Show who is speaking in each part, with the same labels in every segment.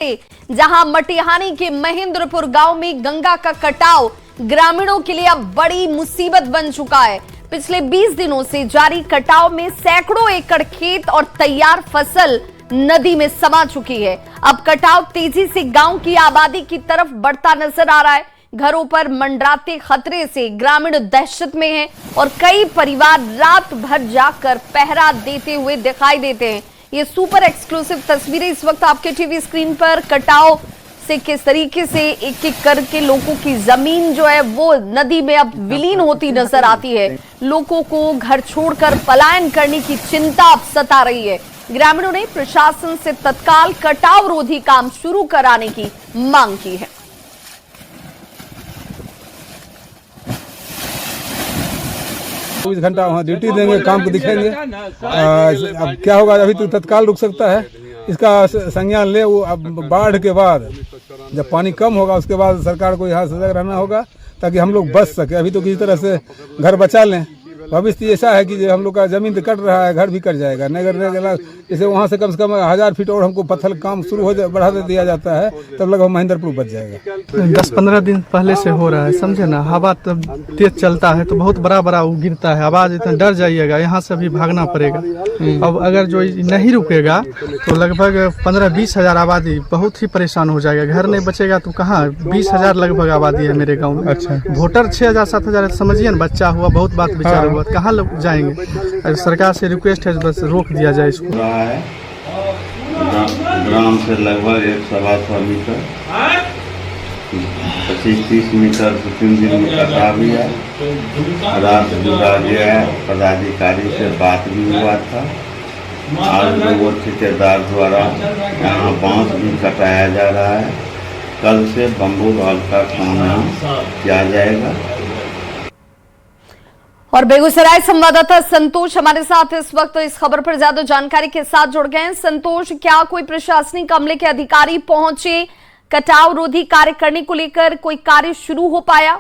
Speaker 1: जहां मटिहानी के महेंद्रपुर गांव में गंगा का कटाव ग्रामीणों के लिए अब बड़ी मुसीबत बन चुका है। पिछले 20 दिनों से जारी कटाव में सैकड़ों एकड़ खेत और तैयार फसल नदी में समा चुकी है। अब कटाव तेजी से गांव की आबादी की तरफ बढ़ता नजर आ रहा है। घरों पर मंडराते खतरे से ग्रामीण दहशत में हैं और कई परिवार रात भर जाकर पहरा देते हुए दिखाई देते हैं। ये सुपर एक्सक्लूसिव तस्वीरें इस वक्त आपके टीवी स्क्रीन पर। कटाव से किस तरीके से एक एक करके लोगों की जमीन जो है वो नदी में अब विलीन होती नजर आती है। लोगों को घर छोड़कर पलायन करने की चिंता अब सता रही है। ग्रामीणों ने प्रशासन से तत्काल कटाव रोधी काम शुरू कराने की मांग की है।
Speaker 2: 24 घंटा वहाँ ड्यूटी देंगे, काम को दिखेंगे। अब क्या होगा, अभी तो तत्काल रुक सकता है, इसका संज्ञान ले। वो अब बाढ़ के बाद जब पानी कम होगा उसके बाद सरकार को यहाँ सजग रहना होगा ताकि हम लोग बच सके। अभी तो किसी तरह से घर बचा लें। भविष्य ऐसा है कि हम लोग का जमीन तो कट रहा है, घर भी कट जाएगा। नगर जैसे वहाँ से कम 1000 फीट और हमको पत्थर काम शुरू हो बढ़ा दे दिया जाता है, तब लगभग महेंद्रपुर बच जाएगा।
Speaker 3: 10-15 दिन पहले से हो रहा है, समझे ना। हवा तब तेज चलता है तो बहुत बड़ा बड़ा वो गिरता है, आवाज इतना डर जाइएगा, यहाँ से भी भागना पड़ेगा। अब अगर जो नहीं रुकेगा तो लगभग 15-20 हजार आबादी बहुत ही परेशान हो जाएगा। घर नहीं बचेगा तो कहाँ, 20 हजार लगभग आबादी है मेरे गाँव में। अच्छा, वोटर 6,000-7,000 समझिए ना, बच्चा हुआ, बहुत बात विचार हुआ, कहाँ लोग जाएंगे। सरकार से रिक्वेस्ट है बस रोक दिया जाए इसको।
Speaker 4: ग्राम से लगभग 125 मीटर 25-30 मीटर 2-3 दिन में कटा भी है। रात जुड़ा गया है, पदाधिकारी से बात भी हुआ था। आज लोगों ठेकेदार द्वारा यहाँ बांस भी कटाया जा रहा है। कल से बम्बू वाल का काम यहाँ किया जाएगा।
Speaker 1: और बेगूसराय संवाददाता संतोष हमारे साथ इस वक्त इस खबर पर ज्यादा जानकारी के साथ जुड़ गए हैं। संतोष, क्या कोई प्रशासनिक अमले के अधिकारी पहुंचे कटाव रोधी कार्य करने को लेकर, कोई कार्य शुरू हो पाया?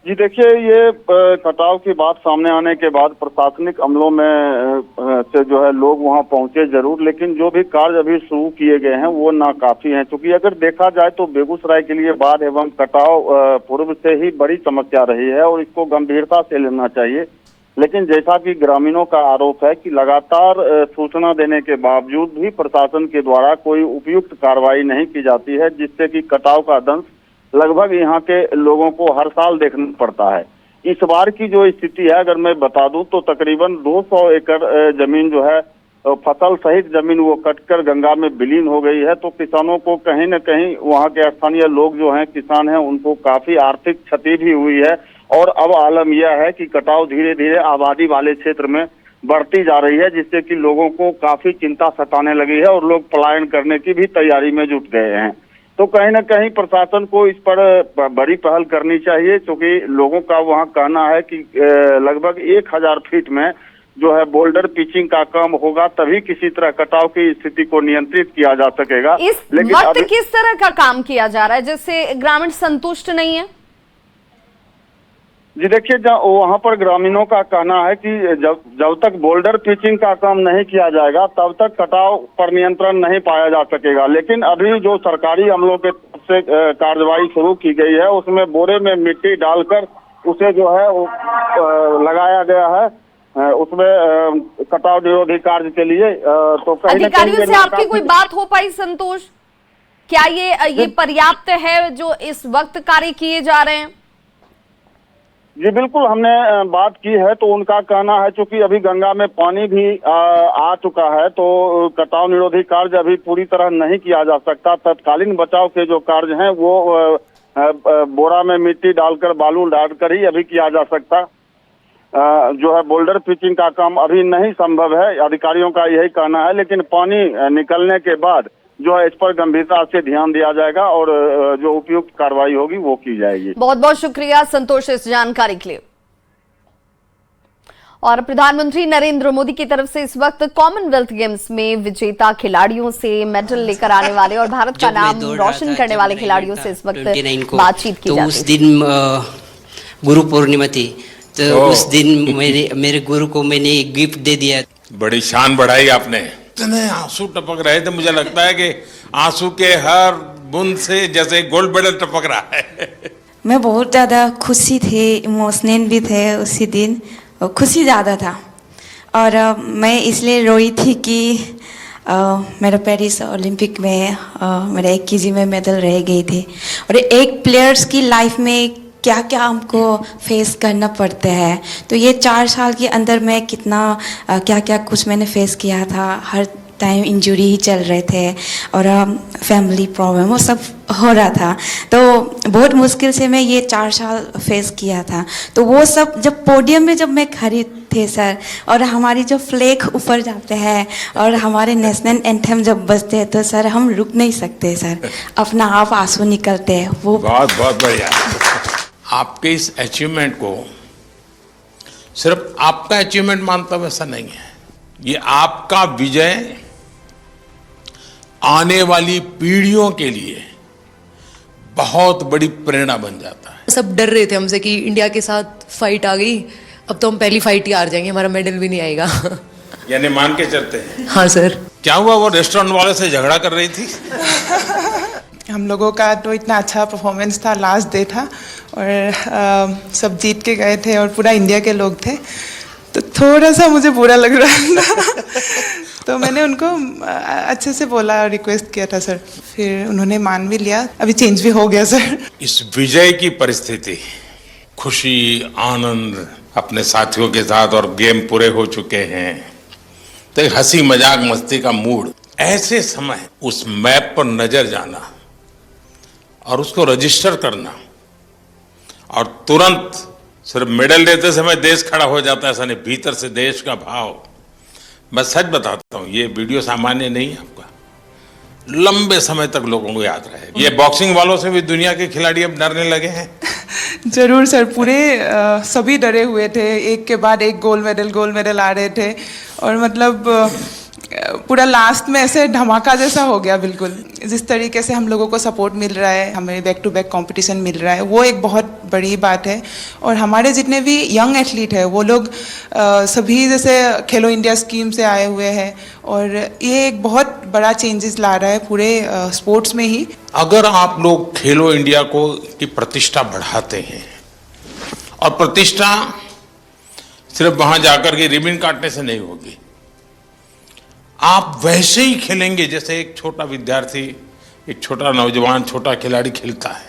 Speaker 5: जी देखिए, ये कटाव की बात सामने आने के बाद प्रशासनिक अमलों में से जो है लोग वहां पहुंचे जरूर, लेकिन जो भी कार्य अभी शुरू किए गए हैं वो नाकाफी हैं। क्योंकि अगर देखा जाए तो बेगूसराय के लिए बाढ़ एवं कटाव पूर्व से ही बड़ी समस्या रही है और इसको गंभीरता से लेना चाहिए। लेकिन जैसा कि ग्रामीणों का आरोप है कि लगातार सूचना देने के बावजूद भी प्रशासन के द्वारा कोई उपयुक्त कार्रवाई नहीं की जाती है, जिससे कि कटाव का दंश लगभग यहाँ के लोगों को हर साल देखना पड़ता है। इस बार की जो स्थिति है, अगर मैं बता दूं तो तकरीबन 200 एकड़ जमीन जो है फसल सहित जमीन वो कटकर गंगा में विलीन हो गई है। तो किसानों को कहीं न कहीं, वहाँ के स्थानीय लोग जो हैं, किसान हैं, उनको काफी आर्थिक क्षति भी हुई है। और अब आलम यह है कि कटाव धीरे धीरे आबादी वाले क्षेत्र में बढ़ती जा रही है, जिससे कि लोगों को काफी चिंता सताने लगी है और लोग पलायन करने की भी तैयारी में जुट गए हैं। तो कहीं ना कहीं प्रशासन को इस पर बड़ी पहल करनी चाहिए, क्योंकि लोगों का वहां कहना है कि लगभग 1000 फीट में जो है बोल्डर पिचिंग का काम होगा, तभी किसी तरह कटाव की स्थिति को नियंत्रित किया जा सकेगा।
Speaker 1: इस वक्त किस तरह का काम किया जा रहा है जिससे ग्रामीण संतुष्ट नहीं है?
Speaker 5: जी देखिए, वहाँ पर ग्रामीणों का कहना है कि जब तक बोल्डर पिचिंग का काम नहीं किया जाएगा तब तक कटाव पर नियंत्रण नहीं पाया जा सकेगा। लेकिन अभी जो सरकारी अमलों के तरफ से कार्रवाई शुरू की गई है, उसमें बोरे में मिट्टी डालकर उसे जो है लगाया गया है, उसमें कटाव निरोधी कार्य के लिए। तो
Speaker 1: अधिकारियों से आपकी कोई बात हो पाई संतोष? क्या ये पर्याप्त है जो इस वक्त कार्य किए जा रहे हैं?
Speaker 5: जी बिल्कुल, हमने बात की है तो उनका कहना है चूंकि अभी गंगा में पानी भी आ चुका है, तो कटाव निरोधी कार्य अभी पूरी तरह नहीं किया जा सकता। तत्कालीन बचाव के जो कार्य हैं वो बोरा में मिट्टी डालकर, बालू डालकर ही अभी किया जा सकता। जो है बोल्डर पिचिंग का काम अभी नहीं संभव है, अधिकारियों का यही कहना है। लेकिन पानी निकलने के बाद जो है इस पर गंभीरता से ध्यान दिया जाएगा और जो उपयुक्त कार्रवाई होगी वो की जाएगी।
Speaker 1: बहुत बहुत शुक्रिया संतोष इस जानकारी के लिए। और प्रधानमंत्री नरेंद्र मोदी की तरफ से इस वक्त कॉमनवेल्थ गेम्स में विजेता खिलाड़ियों से मेडल लेकर आने वाले और भारत का नाम रोशन करने वाले खिलाड़ियों से इस वक्त बातचीत की जाती है।
Speaker 6: उस दिन गुरु पूर्णिमा थी, तो उस दिन मेरे गुरु को मैंने एक गिफ्ट दे दिया।
Speaker 7: बड़ी शान बढ़ाई आपने। इतने आंसू टपक रहे थे, मुझे लगता है कि आंसू के हर बूंद से जैसे गोल्ड मेडल टपक रहा है।
Speaker 8: मैं बहुत ज़्यादा खुशी थी, इमोशनल भी थे उसी दिन, और खुशी ज़्यादा था। और मैं इसलिए रोई थी कि मेरा पेरिस ओलंपिक में मेरा 1 केजी में मेडल रह गई थी। और एक प्लेयर्स की लाइफ में क्या क्या हमको फेस करना पड़ता है, तो ये 4 साल के अंदर मैं कितना क्या क्या कुछ मैंने फेस किया था। हर टाइम इंजरी ही चल रहे थे और फैमिली प्रॉब्लम वो सब हो रहा था, तो बहुत मुश्किल से मैं ये 4 साल फेस किया था। तो वो सब जब पोडियम में जब मैं खड़ी थे सर, और हमारी जो फ्लैग ऊपर जाते हैं और हमारे नेशनल एंथम जब बजते हैं, तो सर हम रुक नहीं सकते सर, अपना आप आंसू निकलते हैं। वो
Speaker 7: बहुत बहुत बढ़िया। आपके इस अचीवमेंट को सिर्फ आपका अचीवमेंट मानता हूं, ऐसा नहीं है। ये आपका विजय आने वाली पीढ़ियों के लिए बहुत बड़ी प्रेरणा बन जाता है।
Speaker 9: सब डर रहे थे हमसे कि इंडिया के साथ फाइट आ गई, अब तो हम पहली फाइट ही हार जाएंगे, हमारा मेडल भी नहीं आएगा।
Speaker 7: यानी मान के चलते हैं।
Speaker 9: हाँ सर।
Speaker 7: क्या हुआ, वो रेस्टोरेंट वाले से झगड़ा कर रही थी?
Speaker 10: हम लोगों का तो इतना अच्छा परफॉर्मेंस था, लास्ट डे था और सब जीत के गए थे और पूरा इंडिया के लोग थे, तो थोड़ा सा मुझे बुरा लग रहा था। तो मैंने उनको अच्छे से बोला, रिक्वेस्ट किया था सर, फिर उन्होंने मान भी लिया, अभी चेंज भी हो गया सर।
Speaker 7: इस विजय की परिस्थिति, खुशी, आनंद अपने साथियों के साथ और गेम पूरे हो चुके हैं, तो एक हंसी मजाक मस्ती का मूड, ऐसे समय उस मैप पर नजर जाना और उसको रजिस्टर करना और तुरंत सिर्फ मेडल लेते समय देश खड़ा हो जाता है, ऐसा नहीं, भीतर से देश का भाव। मैं सच बताता हूँ, ये वीडियो सामान्य नहीं है, आपका लंबे समय तक लोगों को याद रहेगा। ये बॉक्सिंग वालों से भी दुनिया के खिलाड़ी अब डरने लगे हैं।
Speaker 10: जरूर सर, पूरे सभी डरे हुए थे, एक के बाद एक गोल्ड मेडल आ रहे थे, और मतलब पूरा लास्ट में ऐसे धमाका जैसा हो गया बिल्कुल। जिस तरीके से हम लोगों को सपोर्ट मिल रहा है, हमें बैक टू बैक कंपटीशन मिल रहा है, वो एक बहुत बड़ी बात है। और हमारे जितने भी यंग एथलीट हैं वो लोग सभी जैसे खेलो इंडिया स्कीम से आए हुए हैं, और ये एक बहुत बड़ा चेंजेस ला रहा है पूरे स्पोर्ट्स में ही।
Speaker 7: अगर आप लोग खेलो इंडिया को की प्रतिष्ठा बढ़ाते हैं, और प्रतिष्ठा सिर्फ वहां जाकर के रिबन काटने से नहीं होगी, आप वैसे ही खेलेंगे जैसे एक छोटा विद्यार्थी, एक छोटा नौजवान, छोटा खिलाड़ी खेलता है,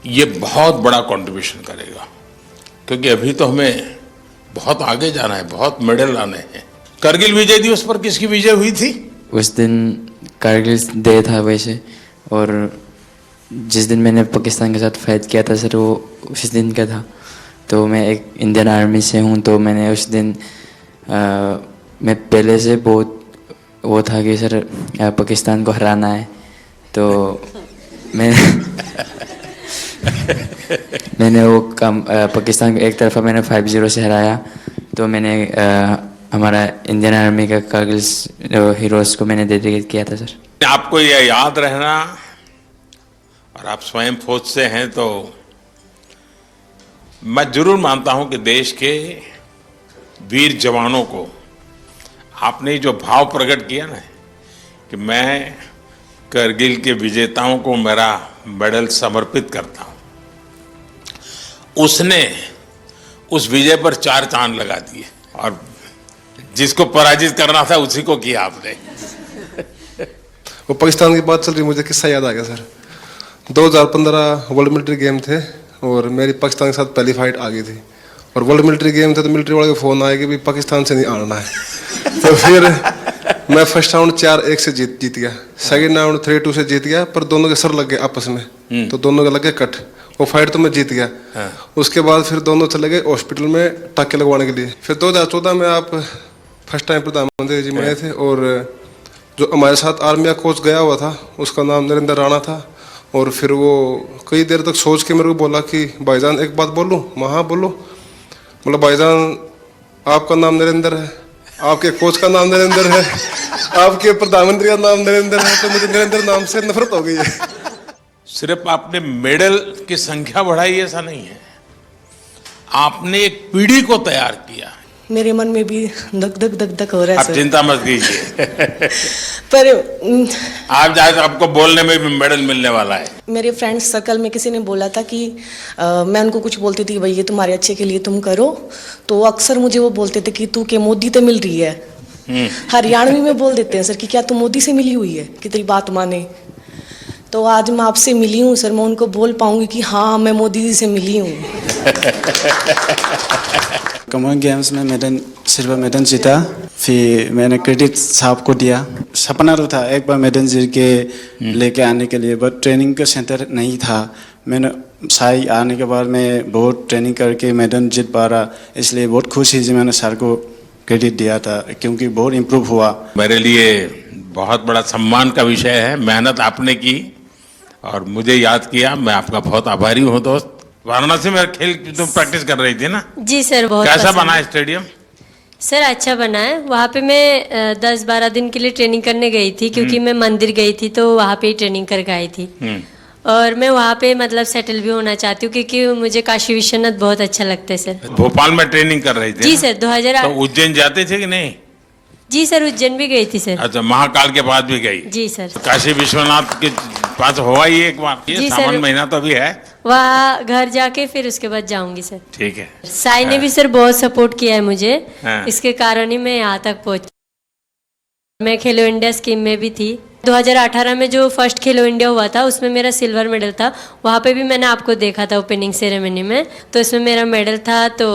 Speaker 7: ये बहुत बड़ा कंट्रीब्यूशन करेगा। क्योंकि अभी तो हमें बहुत आगे जाना है, बहुत मेडल लाने हैं। करगिल विजय दिवस पर किसकी विजय हुई थी?
Speaker 11: उस दिन करगिल डे था वैसे, और जिस दिन मैंने पाकिस्तान के साथ फाइट किया था सर, वो उस दिन का था। तो मैं एक इंडियन आर्मी से हूँ, तो मैंने उस दिन मैं पहले से बहुत वो था कि सर पाकिस्तान को हराना है, तो मैंने वो काम पाकिस्तान को एक तरफा मैंने 5-0 से हराया। तो मैंने हमारा इंडियन आर्मी का करगिल हीरोज़ को मैंने डेडिकेट किया था सर।
Speaker 7: आपको यह याद रहना, और आप स्वयं फौज से हैं, तो मैं जरूर मानता हूं कि देश के वीर जवानों को आपने जो भाव प्रकट किया ना कि मैं करगिल के विजेताओं को मेरा मेडल समर्पित करता हूं, उसने उस विजय पर 4 चांद लगा दिए, और जिसको पराजित करना था उसी को किया आपने।
Speaker 12: वो पाकिस्तान की बात चल रही, मुझे किस्सा याद आ गया सर। 2015 वर्ल्ड मिलिट्री गेम थे और मेरी पाकिस्तान के साथ पहली फाइट आ गई थी, और वर्ल्ड मिलिट्री गेम थे तो मिलिट्री वाले का फ़ोन आया कि भाई पाकिस्तान से नहीं आना है। तो फिर मैं फर्स्ट राउंड 4-1 से जीत गया, सेकंड राउंड 3-2 से जीत गया, पर दोनों के सर लग गए आपस में, तो दोनों के लगे कट, वो फाइट तो मैं जीत गया। उसके बाद फिर दोनों चले गए हॉस्पिटल में टाके लगवाने के लिए। फिर 2014 में आप फर्स्ट टाइम प्रधानमंत्री जी बने थे, और जो हमारे साथ आर्मी का कोच गया हुआ था उसका नाम नरेंद्र राणा था, और फिर वो कई देर तक सोच के मेरे को बोला कि भाईजान एक बात बोलूँ? हाँ बोलो। बोला भाईजान आपका नाम नरेंद्र है, आपके कोच का नाम नरेंद्र है, आपके प्रधानमंत्री का नाम नरेंद्र है, तो मुझे नरेंद्र नाम से नफरत हो गई है।
Speaker 7: सिर्फ आपने मेडल की संख्या बढ़ाई ऐसा नहीं है, आपने एक पीढ़ी को तैयार किया।
Speaker 13: मेरे मन में भी धक धक धक धक हो रहा है
Speaker 7: आप
Speaker 13: सर।
Speaker 7: चिंता मत कीजिए।
Speaker 13: पर
Speaker 7: आप जाए तो आपको बोलने में भी मेडल मिलने वाला है।
Speaker 13: मेरे फ्रेंड्स सर्कल में किसी ने बोला था कि मैं उनको कुछ बोलती थी, भाई ये तुम्हारे अच्छे के लिए तुम करो, तो अक्सर मुझे वो बोलते थे कि तू के मोदी से मिल रही है। हरियाणवी में बोल देते हैं सर कि क्या तू मोदी से मिली हुई है कि तेरी बात माने। तो आज मैं आपसे मिली हूँ सर, मैं उनको बोल पाऊंगी कि हाँ मैं मोदी जी से मिली हूँ।
Speaker 14: कॉमन गेम्स में मैंने सिल्वर मेडल जीता, फिर मैंने क्रेडिट साहब को दिया। सपना तो था एक बार मेडल जीत के लेके आने के लिए, बट ट्रेनिंग का सेंटर नहीं था। मैंने साई आने के बाद मैं बहुत ट्रेनिंग करके मेडल जीत पा रहा, इसलिए बहुत खुशी थी। मैंने सर को क्रेडिट दिया था क्योंकि बहुत इम्प्रूव हुआ। मेरे लिए बहुत बड़ा सम्मान का विषय है। मेहनत आपने की और मुझे याद किया, मैं आपका बहुत आभारी हूँ दोस्त। वाराणसी में खेल तुम प्रैक्टिस कर रही थी ना?
Speaker 15: जी सर, बहुत
Speaker 7: कैसा बना है स्टेडियम?
Speaker 15: सर अच्छा बना है। वहाँ पे मैं 10-12 दिन के लिए ट्रेनिंग करने गई थी, क्योंकि मैं मंदिर गई थी तो वहाँ पे ही ट्रेनिंग करके आई थी। और मैं वहाँ पे मतलब सेटल भी होना चाहती हूँ, क्योंकि मुझे काशी विश्वनाथ बहुत अच्छा लगता है सर।
Speaker 7: भोपाल में ट्रेनिंग कर रही थी?
Speaker 15: जी सर, 2008।
Speaker 7: तो उज्जैन जाते थे कि नहीं?
Speaker 15: जी सर, उज्जैन भी गई थी सर।
Speaker 7: अच्छा, महाकाल के पास भी गई?
Speaker 15: जी सर।
Speaker 7: काशी विश्वनाथ के पास हुआ ही एक बार? ये सावन महीना तो भी है,
Speaker 15: वहाँ घर जाके फिर उसके बाद जाऊंगी सर।
Speaker 7: ठीक है।
Speaker 15: साई ने भी सर बहुत सपोर्ट किया है मुझे,
Speaker 7: हाँ।
Speaker 15: इसके कारण ही मैं यहाँ तक पहुँची। मैं खेलो इंडिया स्कीम में भी थी। 2018 में जो फर्स्ट खेलो इंडिया हुआ था उसमें मेरा सिल्वर मेडल था। वहाँ पे भी मैंने आपको देखा था ओपनिंग सेरेमनी में, तो इसमें मेरा मेडल था, तो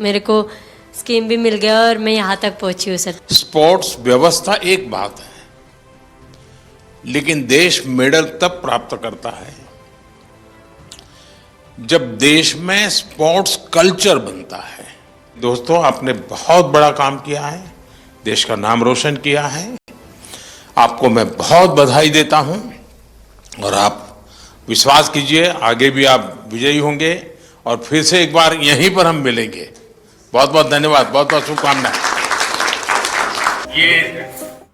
Speaker 15: मेरे को स्कीम भी मिल गया और मैं यहाँ तक पहुँची हूँ सर।
Speaker 7: स्पोर्ट्स व्यवस्था एक बात है, लेकिन देश मेडल तब प्राप्त करता है जब देश में स्पोर्ट्स कल्चर बनता है। दोस्तों, आपने बहुत बड़ा काम किया है, देश का नाम रोशन किया है। आपको मैं बहुत बधाई देता हूं और आप विश्वास कीजिए आगे भी आप विजयी होंगे और फिर से एक बार यहीं पर हम मिलेंगे। बहुत बहुत धन्यवाद, बहुत बहुत शुभकामनाएं।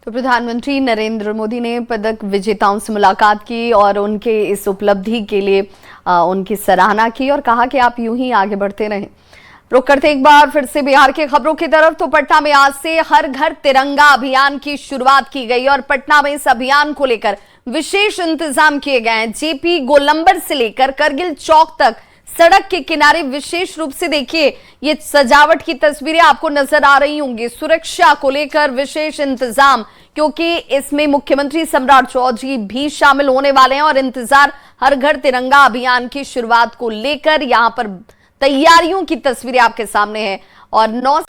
Speaker 1: तो प्रधानमंत्री नरेंद्र मोदी ने पदक विजेताओं से मुलाकात की और उनके इस उपलब्धि के लिए उनकी सराहना की और कहा कि आप यूं ही आगे बढ़ते रहें। रुक करते एक बार फिर से बिहार के खबरों की तरफ। तो पटना में आज से हर घर तिरंगा अभियान की शुरुआत की गई और पटना में इस अभियान को लेकर विशेष इंतजाम किए गए हैं। जेपी गोलंबर से लेकर करगिल चौक तक सड़क के किनारे विशेष रूप से देखिए ये सजावट की तस्वीरें आपको नजर आ रही होंगी। सुरक्षा को लेकर विशेष इंतजाम, क्योंकि इसमें मुख्यमंत्री सम्राट चौधरी भी शामिल होने वाले हैं और इंतजार हर घर तिरंगा अभियान की शुरुआत को लेकर यहां पर तैयारियों की तस्वीरें आपके सामने है। और 9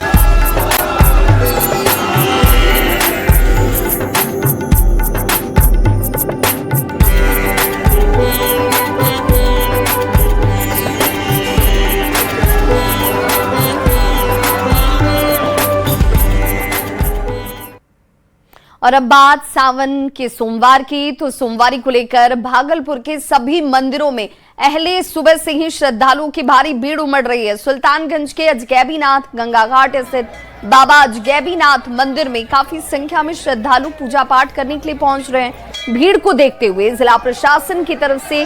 Speaker 1: और अब बात सावन के सोमवार की। तो सोमवारी को लेकर भागलपुर के सभी मंदिरों में अहले सुबह से ही श्रद्धालुओं की भारी भीड़ उमड़ रही है। सुल्तानगंज के अजगैबीनाथ गंगा घाट स्थित बाबा अजगैबीनाथ मंदिर में काफी संख्या में श्रद्धालु पूजा पाठ करने के लिए पहुंच रहे हैं। भीड़ को देखते हुए जिला प्रशासन की तरफ से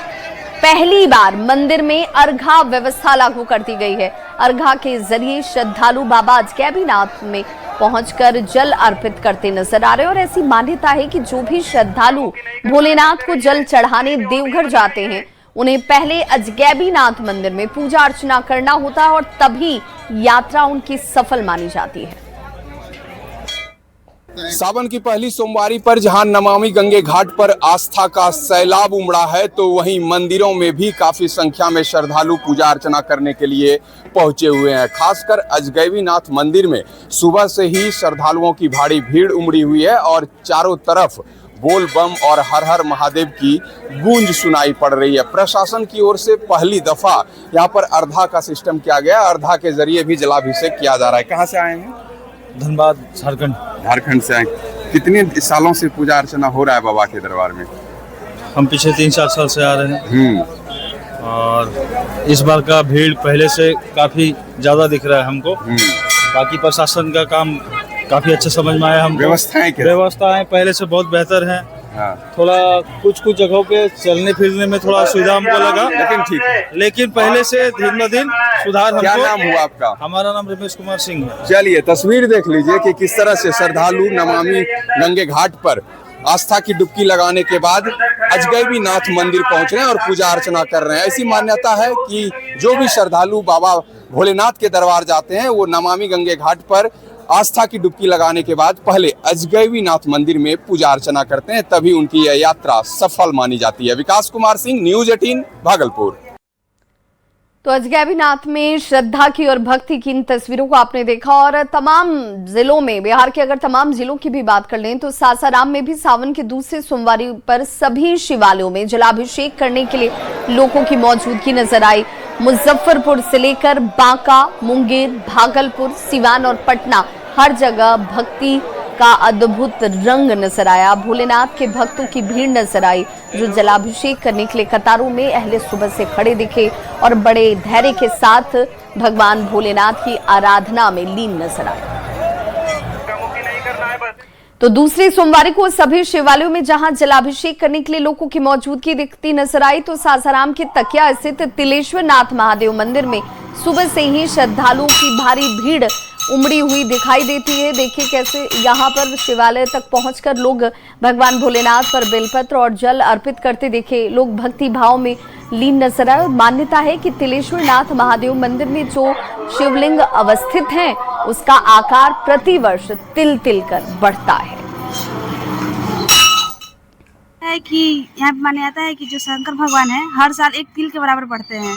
Speaker 1: पहली बार मंदिर में अर्घा व्यवस्था लागू कर दी गई है। अर्घा के जरिए श्रद्धालु बाबा अजगैबीनाथ में पहुंचकर जल अर्पित करते नजर आ रहे हैं और ऐसी मान्यता है कि जो भी श्रद्धालु भोलेनाथ को जल चढ़ाने देवघर जाते हैं उन्हें पहले अजगैबीनाथ मंदिर में पूजा अर्चना करना होता है और तभी यात्रा उनकी सफल मानी जाती है।
Speaker 16: सावन की पहली सोमवारी पर जहां नमामि गंगे घाट पर आस्था का सैलाब उमड़ा है, तो वहीं मंदिरों में भी काफी संख्या में श्रद्धालु पूजा अर्चना करने के लिए पहुंचे हुए हैं। खासकर अजगैबीनाथ मंदिर में सुबह से ही श्रद्धालुओं की भारी भीड़ उमड़ी हुई है और चारों तरफ बोल बम और हर हर महादेव की गूंज सुनाई पड़ रही है। प्रशासन की ओर से पहली दफा यहाँ पर अर्घा का सिस्टम किया गया। अर्घा के जरिए भी जलाभिषेक किया जा रहा है। कहाँ से आए हैं?
Speaker 17: धनबाद, झारखंड।
Speaker 16: झारखंड से आए। कितने सालों से पूजा अर्चना हो रहा है बाबा के दरबार में?
Speaker 17: हम पिछले 3-4 साल से आ रहे हैं और इस बार का भीड़ पहले से काफी ज्यादा दिख रहा है हमको। बाकी प्रशासन का काम काफी अच्छा समझ में आया हमको। व्यवस्थाएं पहले से बहुत बेहतर हैं
Speaker 16: हाँ।
Speaker 17: थोड़ा कुछ जगहों पे चलने फिरने में थोड़ा सुविधा हमको लगा,
Speaker 16: लेकिन ठीक है,
Speaker 17: लेकिन पहले से दिन ब दिन सुधार हमको।
Speaker 16: क्या नाम हुआ आपका?
Speaker 17: हमारा नाम रमेश कुमार सिंह है।
Speaker 16: चलिए तस्वीर देख लीजिए कि किस तरह से श्रद्धालु नमामि गंगे घाट पर आस्था की डुबकी लगाने के बाद अजगैबीनाथ मंदिर पहुंच रहे हैं और पूजा अर्चना कर रहे हैं। ऐसी मान्यता है कि जो भी श्रद्धालु बाबा भोलेनाथ के दरबार जाते हैं वो नमामि गंगे घाट पर आस्था की डुबकी लगाने के बाद पहले अजगैबीनाथ मंदिर में पूजा अर्चना करते हैं, तभी उनकी यह यात्रा सफल मानी जाती है। विकास कुमार सिंह, न्यूज़ 18 भागलपुर।
Speaker 1: तो अजगैबीनाथ में श्रद्धा की और भक्ति की इन तस्वीरों को आपने देखा। और तमाम जिलों में, बिहार के अगर तमाम जिलों की भी बात कर लें तो सासाराम में भी सावन के दूसरे सोमवार पर सभी शिवालयों में जलाभिषेक करने के लिए लोगों की मौजूदगी नजर आई। मुजफ्फरपुर से लेकर बांका, मुंगेर, भागलपुर, सिवान और पटना, हर जगह भक्ति का अद्भुत रंग नजर आया। भोलेनाथ के भक्तों की भीड़ नजर आई जो जलाभिषेक करने के लिए कतारों में अहले सुबह से खड़े दिखे और बड़े धैर्य के साथ भगवान भोलेनाथ की आराधना में लीन नजर आए। तो दूसरी सोमवार को सभी शिवालयों में जहां जलाभिषेक करने के लिए लोगों की मौजूदगी दिखती नजर आई, तो सासाराम के तकिया स्थित तिलेश्वर नाथ महादेव मंदिर में सुबह से ही श्रद्धालुओं की भारी भीड़ उमड़ी हुई दिखाई देती है। देखिए कैसे यहाँ पर शिवालय तक पहुंचकर लोग भगवान भोलेनाथ पर बेलपत्र और जल अर्पित करते देखे। लोग भक्ति भाव में लीन नजर आए। मान्यता है कि तिलेश्वर नाथ महादेव मंदिर में जो शिवलिंग अवस्थित हैं उसका आकार प्रतिवर्ष तिल तिल कर बढ़ता है
Speaker 18: कि यहाँ पे मान्यता है कि जो शंकर भगवान है हर साल एक तिल के बराबर बढ़ते हैं।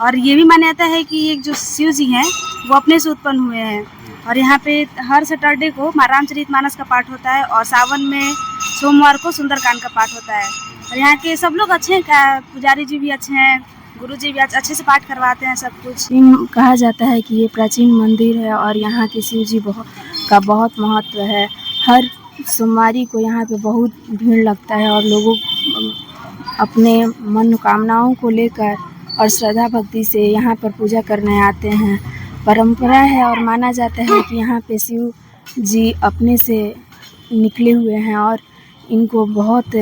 Speaker 18: और ये भी मान्यता है कि एक जो शिव जी हैं वो अपने से उत्पन्न हुए हैं। और यहाँ पे हर सैटरडे को रामचरितमानस का पाठ होता है और सावन में सोमवार को सुंदरकांड का पाठ होता है। और यहाँ के सब लोग अच्छे हैं, पुजारी जी भी अच्छे हैं, गुरु जी भी अच्छे से पाठ करवाते हैं सब कुछ। कहा जाता है कि ये प्राचीन मंदिर है और यहाँ के शिव जी का बहुत महत्व है। हर सोमवारी को यहाँ पे बहुत भीड़ लगता है और लोगों अपने मनोकामनाओं को लेकर और श्रद्धा भक्ति से यहाँ पर पूजा करने आते हैं। परंपरा है और माना जाता है कि यहाँ पे शिव जी अपने से निकले हुए हैं और इनको बहुत